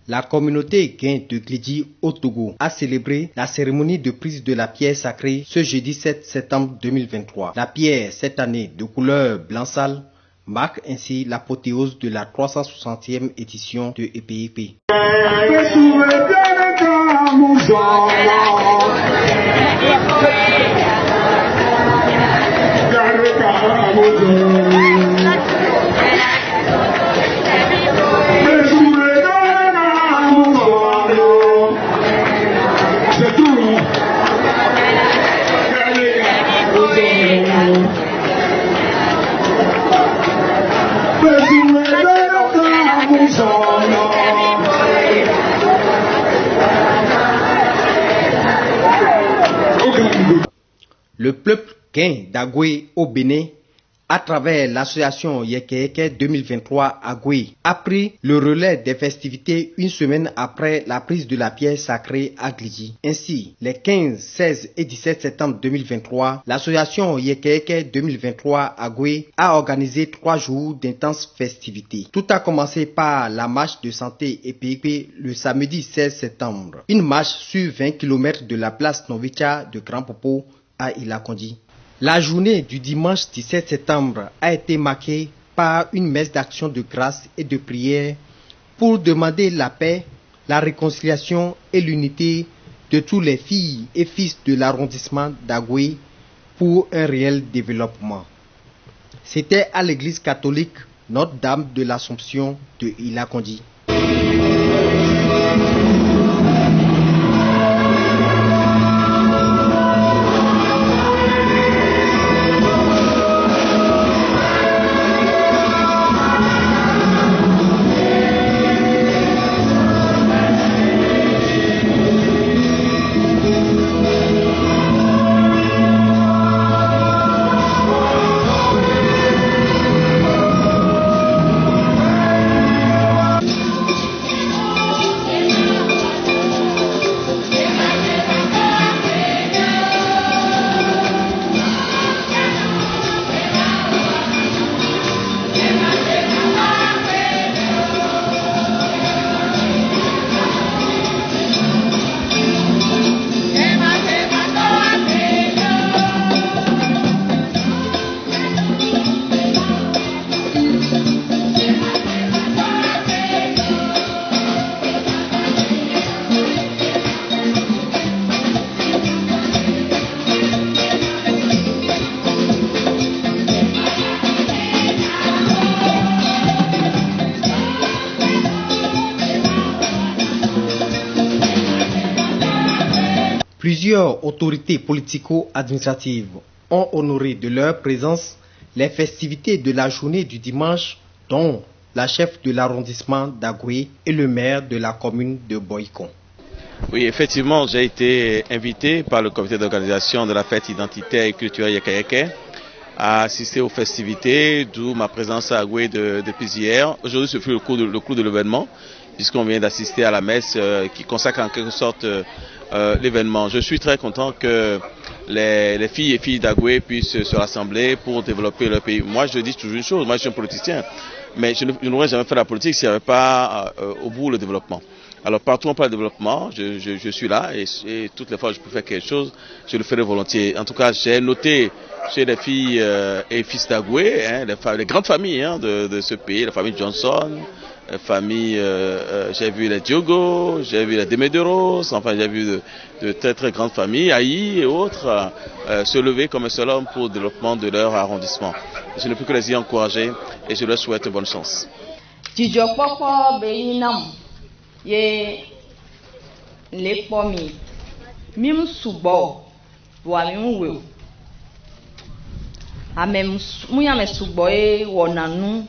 La communauté Gain de Glidji au Togo a célébré la cérémonie de prise de la pierre sacrée ce jeudi 7 septembre 2023. La pierre, cette année de couleur blanc sale, marque ainsi l'apothéose de la 360e édition de EPIP. Le peuple Gain d'Agoué au Bénin, à travers l'association Yeke 2023 Agoué, a pris le relais des festivités une semaine après la prise de la pierre sacrée à Glidji. Ainsi, les 15, 16 et 17 septembre 2023, l'association Yeke 2023 Agoué a organisé 3 jours d'intenses festivités. Tout a commencé par la marche de santé EPIP le samedi 16 septembre. Une marche sur 20 km de la place Novicha de Grand Popo à Ilakondi. La journée du dimanche 17 septembre a été marquée par une messe d'action de grâce et de prière pour demander la paix, la réconciliation et l'unité de tous les filles et fils de l'arrondissement d'Agoué pour un réel développement. C'était à l'église catholique Notre-Dame de l'Assomption de Ilakondi. Plusieurs autorités politico-administratives ont honoré de leur présence les festivités de la journée du dimanche, dont la chef de l'arrondissement d'Agoué et le maire de la commune de Boycon. Oui, effectivement, j'ai été invité par le comité d'organisation de la fête identitaire et culturelle Yeke à assister aux festivités, d'où ma présence à Agoué depuis hier. Aujourd'hui, ce fut le clou de l'événement, puisqu'on vient d'assister à la messe qui consacre en quelque sorte l'événement. Je suis très content que les filles et filles d'Agoué puissent se rassembler pour développer leur pays. Moi, je dis toujours une chose, moi je suis un politicien, mais je n'aurais jamais fait la politique s'il n'y avait pas au bout le développement. Alors partout on parle de développement, je suis là et toutes les fois que je peux faire quelque chose, je le ferai volontiers. En tout cas, j'ai noté chez les filles et fils d'Agoué, les grandes familles de ce pays, la famille Johnson, j'ai vu les Diogo, j'ai vu les Demederos, enfin j'ai vu de très très grandes familles, Aïe et autres, se lever comme un seul homme pour le développement de leur arrondissement. Je ne peux que les y encourager et je leur souhaite bonne chance. Ye le pomi mim subo wa mi we amem muya me subo e wonanu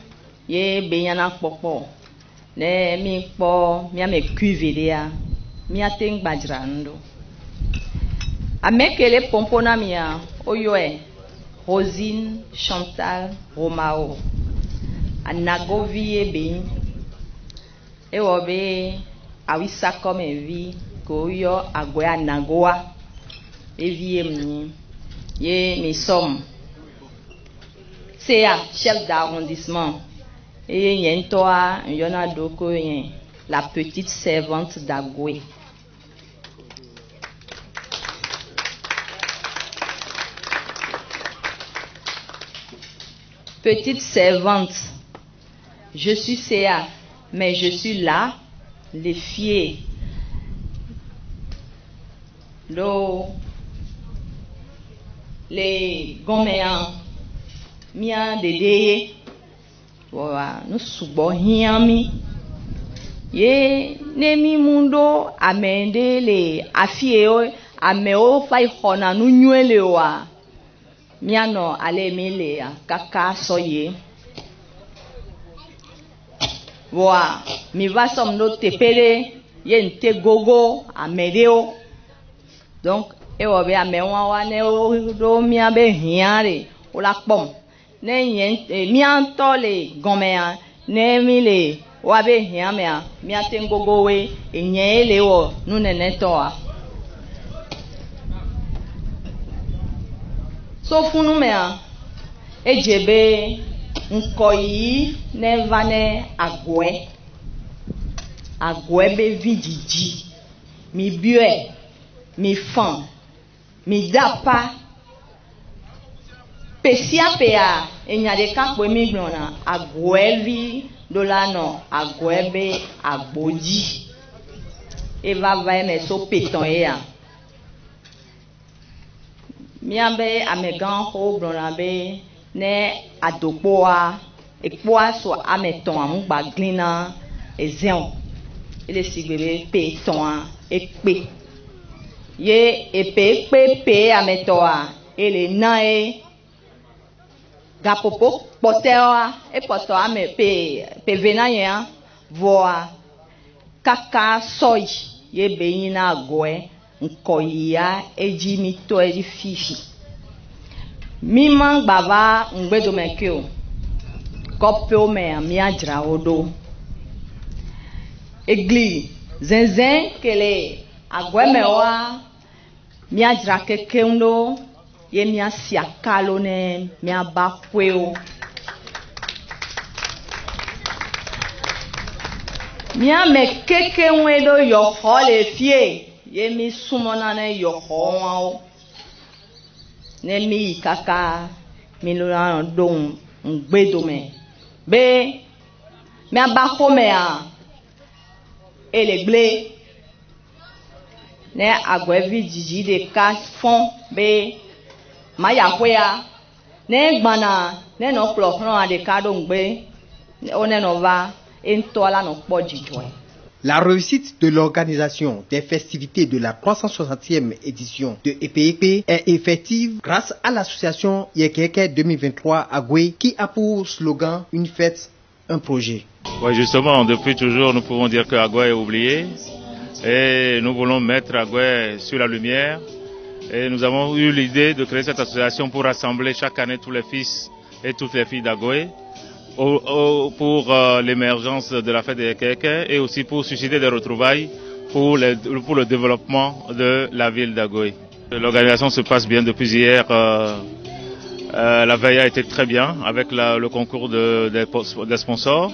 ye benyana popo ne mi po mi ame cuiveria mi aten gbajrando amekele pompona mia oyoe Rosine Chantal Romao anagovi ebe ewobe awisa comme vie koyo Agoué anagoa evie mni ye mi som c'est chef d'arrondissement et yentoa yona doko yen la petite servante d'Agoué. Petite servante, je suis Céa, mais je suis là, les filles. Les goméens, mia dédé, voilà, nous subo hiami. Ye nemi mundo amende le afie ameo fai hona nu nyuele wa. Miano ale mele kaka soye. Wa mi va som no tepele ye nte gogo amedeo. Donc e wo be amewa wa ne o do mia be hiare o la pom. Ne yen mianto le gomea ne mi le wa be hiamea miate gogo we enye le wo nu neneto a. So funu mea ejebe nkoyi ne vane agwe be vidiji mi bue mi fan mi dapa pesia pea enyade kakwe mi glona agwe vi dolano agwe be agboji eva va me so peton ya miabe amegan ho blona be ne adopoa ekpoa so ameton amugba glina ezeon ele sigbebe peton ekpe ye epe ametoa ele nae gapopo potewa poto ame pe venanya voa kaka soy ye beina goe nkoya eji mito eji fifi mi man baba ngbedo mekeo kopeo me mi ajra odo egli zenzen kele agwemewa mi ajra kekeundo ye mi asiakalo ne mi abakweo mi ame kekewedo yo hole fie ye mi sumona ne yo ho ne mi kaka mi lo don ngbedo me be mi abako me a elegble ne agwevi jiji de ka fon be maya kwea ne gbana ne no klo de ka do ngbe one no va ento ala no po jijo. La réussite de l'organisation des festivités de la 360e édition de EPEP est effective grâce à l'association Yekeke 2023 Agoué qui a pour slogan une fête, un projet. Oui, justement, depuis toujours, nous pouvons dire que Agoué est oublié et nous voulons mettre Agoué sur la lumière. Et nous avons eu l'idée de créer cette association pour rassembler chaque année tous les fils et toutes les filles d'Agoué pour l'émergence de la fête des Yekeke et aussi pour susciter des retrouvailles pour le développement de la ville d'Agoué. L'organisation se passe bien depuis hier. La veille a été très bien avec le concours des sponsors.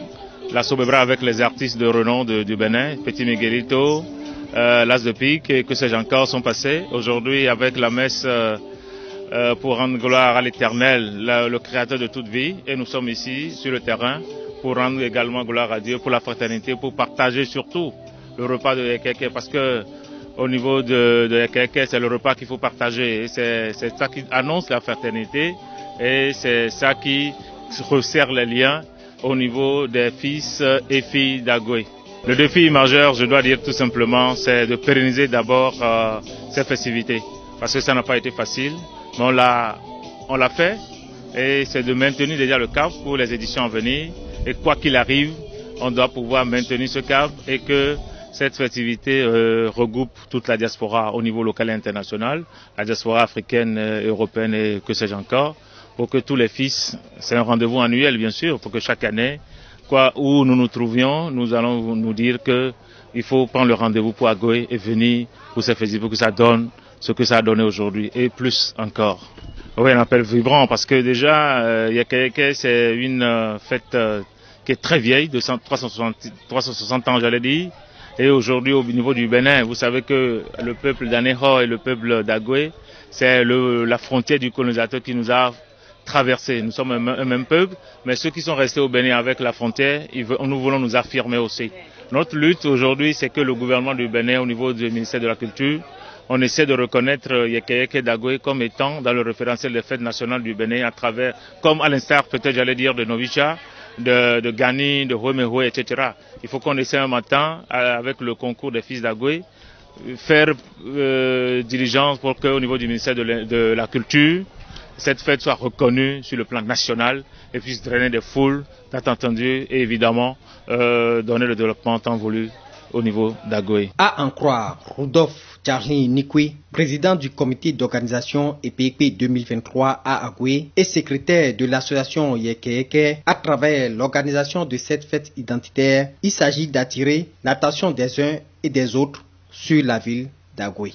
La Sobebra avec les artistes de renom du Bénin, Petit Miguelito, L'As de Pique et que sais-je encore sont passés. Aujourd'hui avec la messe pour rendre gloire à l'Éternel, le Créateur de toute vie. Et nous sommes ici sur le terrain pour rendre également gloire à Dieu, pour la fraternité, pour partager surtout le repas de Yekeke. Parce que au niveau de Yekeke, c'est le repas qu'il faut partager. C'est ça qui annonce la fraternité et c'est ça qui resserre les liens au niveau des fils et filles d'Agoué. Le défi majeur, je dois dire tout simplement, c'est de pérenniser d'abord ces festivités. Parce que ça n'a pas été facile, mais on l'a fait et c'est de maintenir déjà le cap pour les éditions à venir. Et quoi qu'il arrive, on doit pouvoir maintenir ce cap et que cette festivité regroupe toute la diaspora au niveau local et international, la diaspora africaine, européenne et que sais-je encore, pour que tous les fils, c'est un rendez-vous annuel bien sûr, pour que chaque année, où nous nous trouvions, nous allons nous dire qu'il faut prendre le rendez-vous pour Agoué et venir pour ces festivals, pour que ça donne ce que ça a donné aujourd'hui et plus encore. Oui, un appel vibrant parce que déjà, Yekeke, c'est une fête qui est très vieille, de 360 ans, j'allais dire. Et aujourd'hui, au niveau du Bénin, vous savez que le peuple d'Aného et le peuple d'Agoué, c'est la frontière du colonisateur qui nous a traversés. Nous sommes un même peuple, mais ceux qui sont restés au Bénin avec la frontière, nous voulons nous affirmer aussi. Notre lutte aujourd'hui, c'est que le gouvernement du Bénin, au niveau du ministère de la Culture, on essaie de reconnaître Yeke-Yeke d'Agoué comme étant dans le référentiel des fêtes nationales du Bénin à travers, comme à l'instar peut-être j'allais dire de Novicha, de Gani, de Houemehoué, etc. Il faut qu'on essaie un matin, avec le concours des fils d'Agoué, faire diligence pour qu'au niveau du ministère de la Culture, cette fête soit reconnue sur le plan national et puisse drainer des foules, tant entendu, et évidemment donner le développement tant voulu au niveau d'Agoué. À en croire, Rudolph Charlie Nikwe, président du comité d'organisation EPEP 2023 à Agoué et secrétaire de l'association Yeke-Yeke, à travers l'organisation de cette fête identitaire, il s'agit d'attirer l'attention des uns et des autres sur la ville d'Agoué.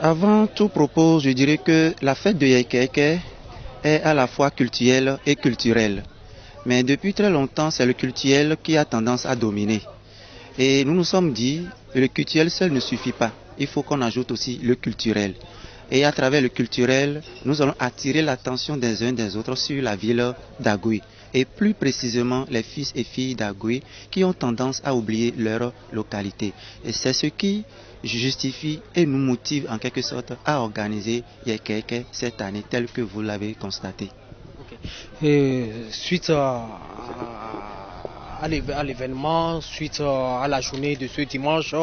Avant tout propos, je dirais que la fête de Yeke-Yeke est à la fois cultuelle et culturelle. Mais depuis très longtemps, c'est le cultuel qui a tendance à dominer. Et nous nous sommes dit, le culturel seul ne suffit pas. Il faut qu'on ajoute aussi le culturel. Et à travers le culturel, nous allons attirer l'attention des uns des autres sur la ville d'Agoué. Et plus précisément, les fils et filles d'Agoué qui ont tendance à oublier leur localité. Et c'est ce qui justifie et nous motive en quelque sorte à organiser Yeke-Yeke cette année, tel que vous l'avez constaté. Suite à l'événement, suite à la journée de ce dimanche,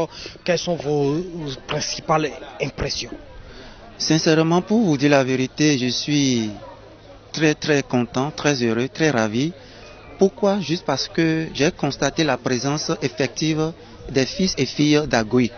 quelles sont vos principales impressions? Sincèrement, pour vous dire la vérité, je suis très content, très heureux, très ravi. Pourquoi? Juste parce que j'ai constaté la présence effective des fils et filles d'Agoué.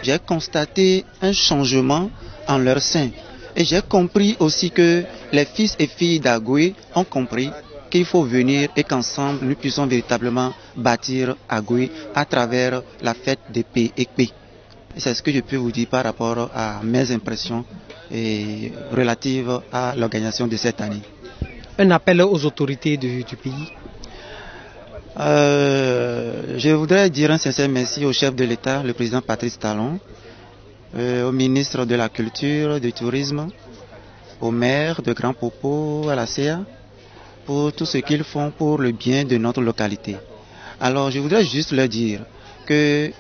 J'ai constaté un changement en leur sein. Et j'ai compris aussi que les fils et filles d'Agoué ont compris qu'il faut venir et qu'ensemble nous puissions véritablement bâtir Agoué à travers la fête des EPEP. C'est ce que je peux vous dire par rapport à mes impressions relatives à l'organisation de cette année. Un appel aux autorités du pays? Je voudrais dire un sincère merci au chef de l'État, le président Patrice Talon, au ministre de la Culture, du Tourisme, au maire de Grand Popo, à la CA, pour tout ce qu'ils font pour le bien de notre localité. Alors je voudrais juste leur dire que,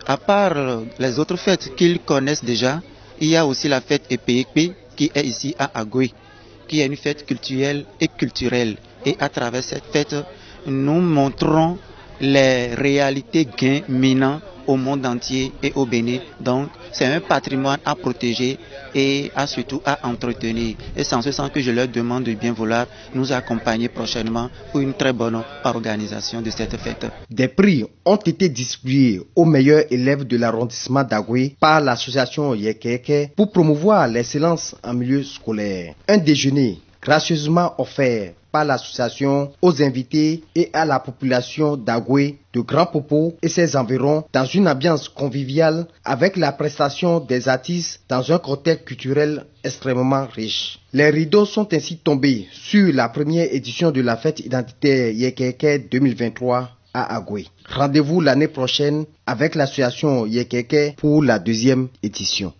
à part les autres fêtes qu'ils connaissent déjà, il y a aussi la fête EPEP qui est ici à Agoué, qui est une fête culturelle et culturelle. Et à travers cette fête, nous montrons les réalités guin-minant au monde entier et au Bénin. Donc, c'est un patrimoine à protéger et surtout à entretenir. Et c'est en ce sens que je leur demande de bien vouloir nous accompagner prochainement pour une très bonne organisation de cette fête. Des prix ont été distribués aux meilleurs élèves de l'arrondissement d'Agoué par l'association Yeke-Yeke pour promouvoir l'excellence en milieu scolaire. Un déjeuner gracieusement offert par l'association aux invités et à la population d'Agoué, de Grand Popo et ses environs dans une ambiance conviviale avec la prestation des artistes dans un contexte culturel extrêmement riche. Les rideaux sont ainsi tombés sur la première édition de la fête identitaire Yeke-Yeke 2023 à Agoué. Rendez-vous l'année prochaine avec l'association Yeke-Yeke pour la deuxième édition.